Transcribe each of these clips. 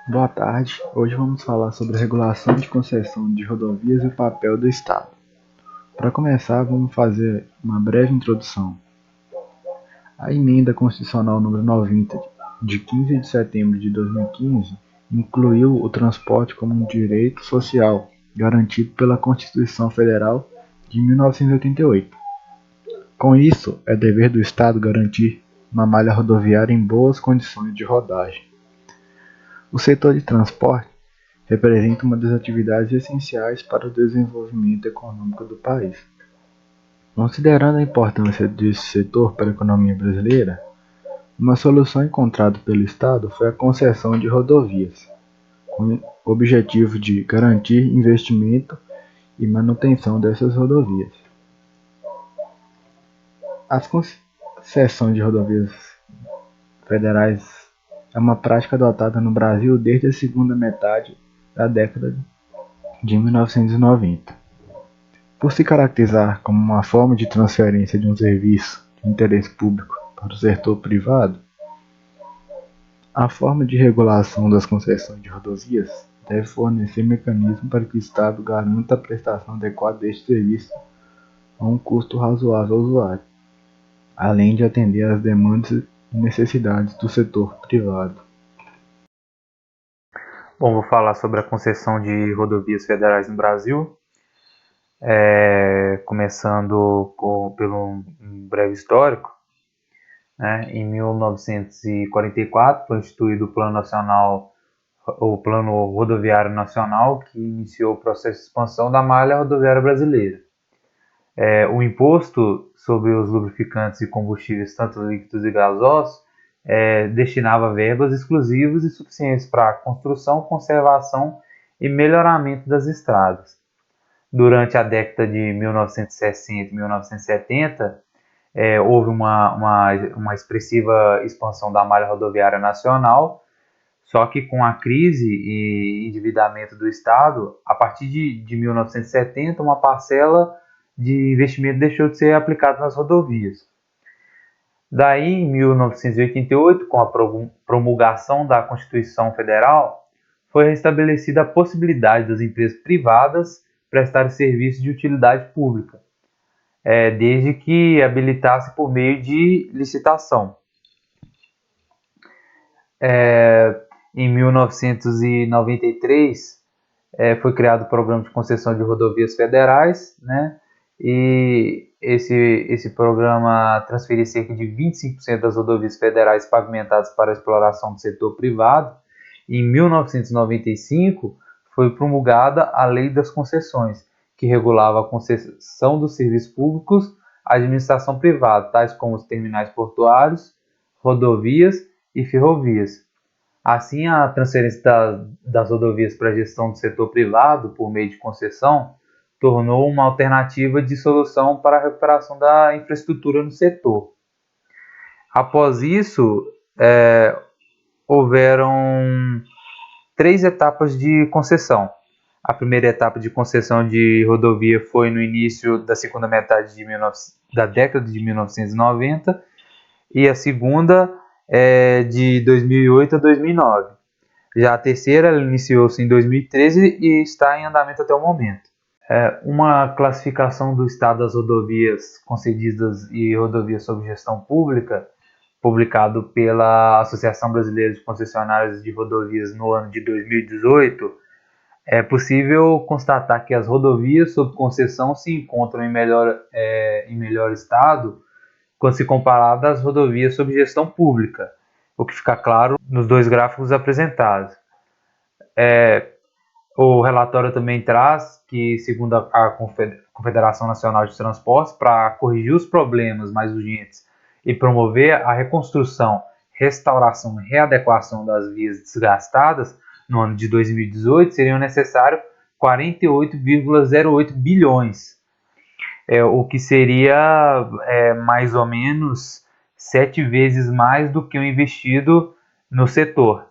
Boa tarde. Hoje vamos falar sobre a regulação de concessão de rodovias e o papel do Estado. Para começar, vamos fazer uma breve introdução. A Emenda Constitucional número 90, de 15 de setembro de 2015, incluiu o transporte como um direito social garantido pela Constituição Federal de 1988. Com isso, é dever do Estado garantir uma malha rodoviária em boas condições de rodagem. O setor de transporte representa uma das atividades essenciais para o desenvolvimento econômico do país. Considerando a importância desse setor para a economia brasileira, uma solução encontrada pelo Estado foi a concessão de rodovias, com o objetivo de garantir investimento e manutenção dessas rodovias. As concessões de rodovias federais é uma prática adotada no Brasil desde a segunda metade da década de 1990. Por se caracterizar como uma forma de transferência de um serviço de interesse público para o setor privado, a forma de regulação das concessões de rodovias deve fornecer mecanismos para que o Estado garanta a prestação adequada deste serviço a um custo razoável ao usuário, além de atender às demandas e necessidades do setor privado. Bom, vou falar sobre a concessão de rodovias federais no Brasil, começando pelo um breve histórico. Em 1944 foi instituído o Plano Rodoviário Nacional, que iniciou o processo de expansão da malha rodoviária brasileira. O imposto sobre os lubrificantes e combustíveis, tanto líquidos e gasosos, destinava verbas exclusivas e suficientes para a construção, conservação e melhoramento das estradas. Durante a década de 1960 e 1970, houve uma expressiva expansão da malha rodoviária nacional, só que com a crise e endividamento do Estado, a partir de 1970, uma parcela de investimento deixou de ser aplicada nas rodovias. Daí, em 1988, com a promulgação da Constituição Federal, foi restabelecida a possibilidade das empresas privadas prestarem serviços de utilidade pública, desde que habilitasse por meio de licitação. Em 1993, foi criado o Programa de Concessão de Rodovias Federais, né? E esse programa transferia cerca de 25% das rodovias federais pavimentadas para a exploração do setor privado. Em 1995, foi promulgada a Lei das Concessões, que regulava a concessão dos serviços públicos à administração privada, tais como os terminais portuários, rodovias e ferrovias. Assim, a transferência das rodovias para a gestão do setor privado por meio de concessão tornou uma alternativa de solução para a recuperação da infraestrutura no setor. Após isso, houveram 3 etapas de concessão. A primeira etapa de concessão de rodovia foi no início da segunda metade da década de 1990 e a segunda de 2008 a 2009. Já a terceira iniciou-se em 2013 e está em andamento até o momento. Uma classificação do estado das rodovias concedidas e rodovias sob gestão pública, publicado pela Associação Brasileira de Concessionárias de Rodovias no ano de 2018, é possível constatar que as rodovias sob concessão se encontram em melhor estado quando se comparado às rodovias sob gestão pública, o que fica claro nos 2 gráficos apresentados. O relatório também traz que, segundo a Confederação Nacional de Transportes, para corrigir os problemas mais urgentes e promover a reconstrução, restauração e readequação das vias desgastadas, no ano de 2018, seriam necessários 48,08 bilhões, o que seria mais ou menos 7 vezes mais do que o investido no setor.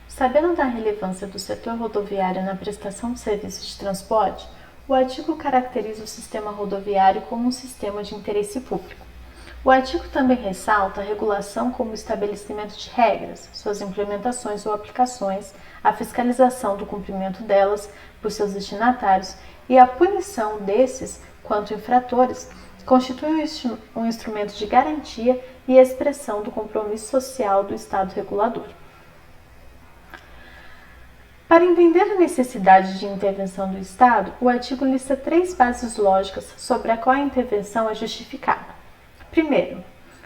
Sabendo da relevância do setor rodoviário na prestação de serviços de transporte, o artigo caracteriza o sistema rodoviário como um sistema de interesse público. O artigo também ressalta a regulação como estabelecimento de regras, suas implementações ou aplicações, a fiscalização do cumprimento delas por seus destinatários e a punição desses, quanto infratores, constitui um instrumento de garantia e expressão do compromisso social do Estado regulador. Para entender a necessidade de intervenção do Estado, o artigo lista 3 bases lógicas sobre a qual a intervenção é justificada. Primeiro,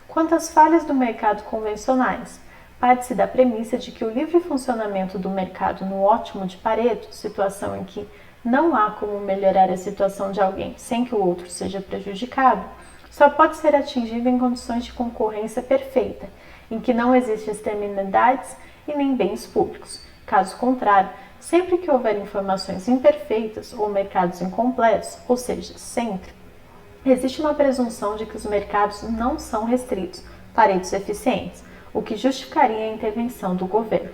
quanto às falhas do mercado convencionais, parte-se da premissa de que o livre funcionamento do mercado no ótimo de Pareto, situação em que não há como melhorar a situação de alguém sem que o outro seja prejudicado, só pode ser atingido em condições de concorrência perfeita, em que não existem externalidades e nem bens públicos. Caso contrário, sempre que houver informações imperfeitas ou mercados incompletos, ou seja, sempre, existe uma presunção de que os mercados não são restritos, paretos eficientes, o que justificaria a intervenção do governo.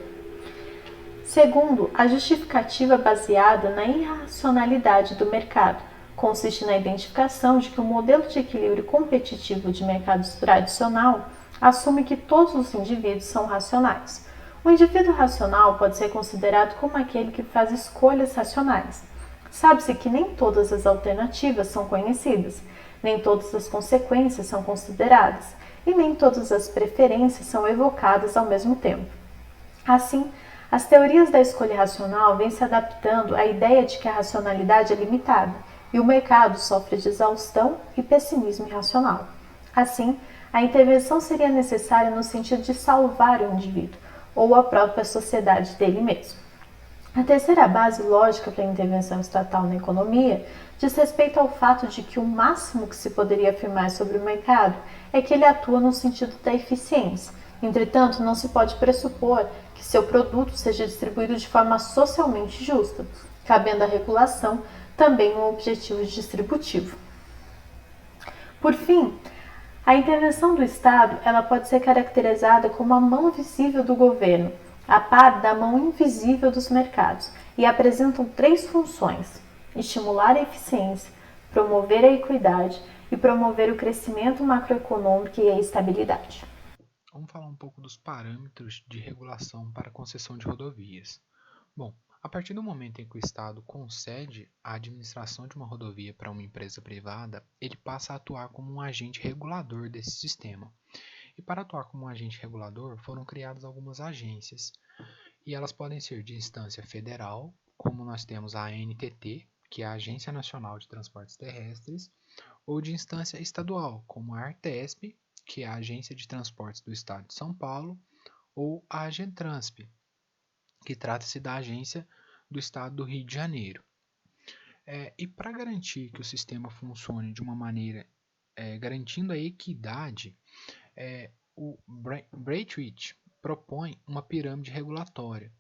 Segundo, a justificativa baseada na irracionalidade do mercado consiste na identificação de que o modelo de equilíbrio competitivo de mercado tradicional assume que todos os indivíduos são racionais. O indivíduo racional pode ser considerado como aquele que faz escolhas racionais. Sabe-se que nem todas as alternativas são conhecidas, nem todas as consequências são consideradas e nem todas as preferências são evocadas ao mesmo tempo. Assim, as teorias da escolha racional vêm se adaptando à ideia de que a racionalidade é limitada e o mercado sofre de exaustão e pessimismo irracional. Assim, a intervenção seria necessária no sentido de salvar o indivíduo ou a própria sociedade dele mesmo. A terceira base lógica para a intervenção estatal na economia diz respeito ao fato de que o máximo que se poderia afirmar sobre o mercado é que ele atua no sentido da eficiência. Entretanto, não se pode pressupor que seu produto seja distribuído de forma socialmente justa, cabendo à regulação também um objetivo distributivo. Por fim, a intervenção do Estado ela pode ser caracterizada como a mão visível do governo, a par da mão invisível dos mercados, e apresentam 3 funções: estimular a eficiência, promover a equidade e promover o crescimento macroeconômico e a estabilidade. Vamos falar um pouco dos parâmetros de regulação para a concessão de rodovias. Bom, a partir do momento em que o Estado concede a administração de uma rodovia para uma empresa privada, ele passa a atuar como um agente regulador desse sistema. E para atuar como um agente regulador, foram criadas algumas agências. E elas podem ser de instância federal, como nós temos a ANTT, que é a Agência Nacional de Transportes Terrestres, ou de instância estadual, como a ARTESP, que é a Agência de Transportes do Estado de São Paulo, ou a Agentransp, que trata-se da Agência do Estado do Rio de Janeiro. E para garantir que o sistema funcione de uma maneira garantindo a equidade, o Braithwaite propõe uma pirâmide regulatória,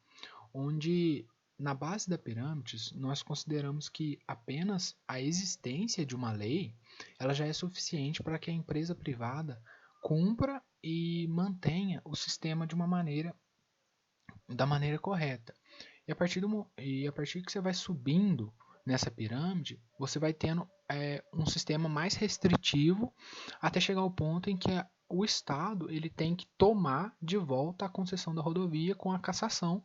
onde na base da pirâmide nós consideramos que apenas a existência de uma lei ela já é suficiente para que a empresa privada cumpra e mantenha o sistema da maneira correta. E a partir que você vai subindo nessa pirâmide, você vai tendo um sistema mais restritivo até chegar ao ponto em que o Estado ele tem que tomar de volta a concessão da rodovia com a cassação,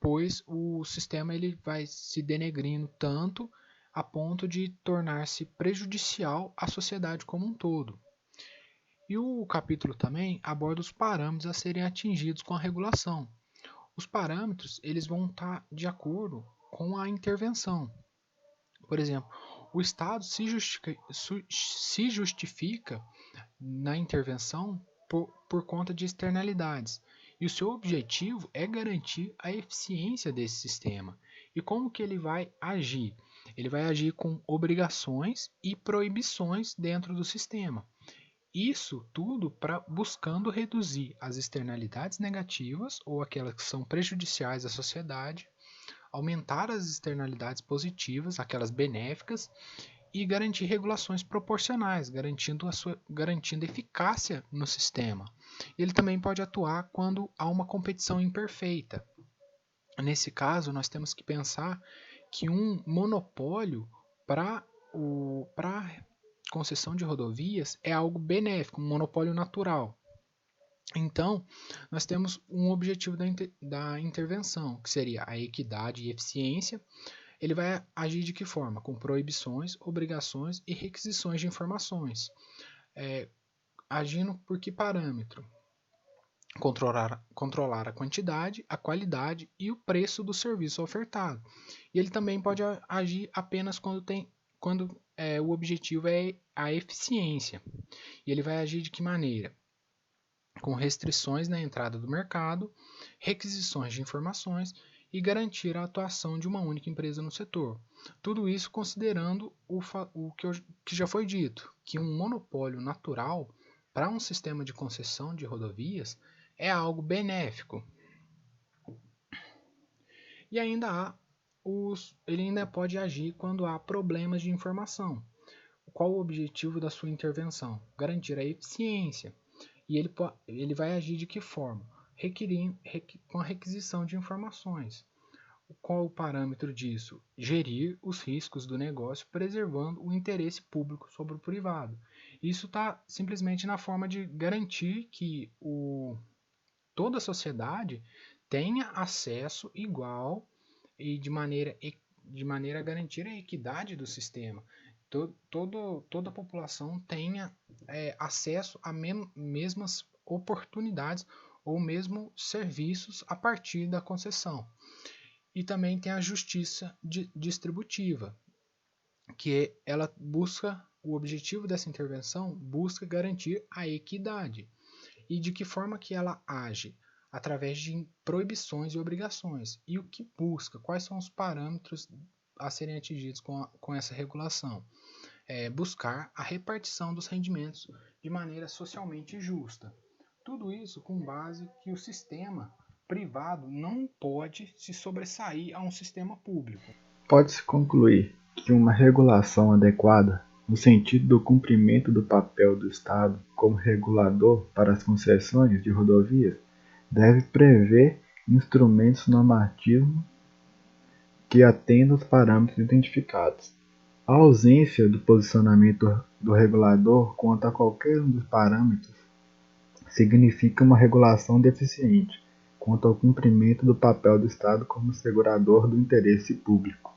pois o sistema ele vai se denegrindo tanto a ponto de tornar-se prejudicial à sociedade como um todo. E o capítulo também aborda os parâmetros a serem atingidos com a regulação. Os parâmetros eles vão estar de acordo com a intervenção. Por exemplo, o Estado se justifica na intervenção por conta de externalidades. E o seu objetivo é garantir a eficiência desse sistema. E como que ele vai agir? Ele vai agir com obrigações e proibições dentro do sistema. Isso tudo buscando reduzir as externalidades negativas ou aquelas que são prejudiciais à sociedade, aumentar as externalidades positivas, aquelas benéficas, e garantir regulações proporcionais, garantindo eficácia no sistema. Ele também pode atuar quando há uma competição imperfeita. Nesse caso, nós temos que pensar que um monopólio para concessão de rodovias é algo benéfico, um monopólio natural. Então, nós temos um objetivo da intervenção, que seria a equidade e eficiência. Ele vai agir de que forma? Com proibições, obrigações e requisições de informações. Agindo por que parâmetro? Controlar a quantidade, a qualidade e o preço do serviço ofertado. E ele também pode agir apenas quando o objetivo é a eficiência. E ele vai agir de que maneira? Com restrições na entrada do mercado, requisições de informações e garantir a atuação de uma única empresa no setor. Tudo isso considerando o que já foi dito, que um monopólio natural para um sistema de concessão de rodovias é algo benéfico. E ele ainda pode agir quando há problemas de informação. Qual o objetivo da sua intervenção? Garantir a eficiência. E ele vai agir de que forma? Com a requisição de informações. Qual o parâmetro disso? Gerir os riscos do negócio, preservando o interesse público sobre o privado. Isso está simplesmente na forma de garantir que toda a sociedade tenha acesso igual e de maneira a garantir a equidade do sistema. Toda a população tenha acesso a mesmas oportunidades ou mesmo serviços a partir da concessão. E também tem a justiça distributiva, que ela busca, o objetivo dessa intervenção busca garantir a equidade. E de que forma que ela age? Através de proibições e obrigações. E o que busca? Quais são os parâmetros a serem atingidos com essa regulação? Buscar a repartição dos rendimentos de maneira socialmente justa. Tudo isso com base que o sistema privado não pode se sobressair a um sistema público. Pode-se concluir que uma regulação adequada, no sentido do cumprimento do papel do Estado como regulador para as concessões de rodovias, deve prever instrumentos normativos que atendam os parâmetros identificados. A ausência do posicionamento do regulador quanto a qualquer um dos parâmetros significa uma regulação deficiente quanto ao cumprimento do papel do Estado como segurador do interesse público.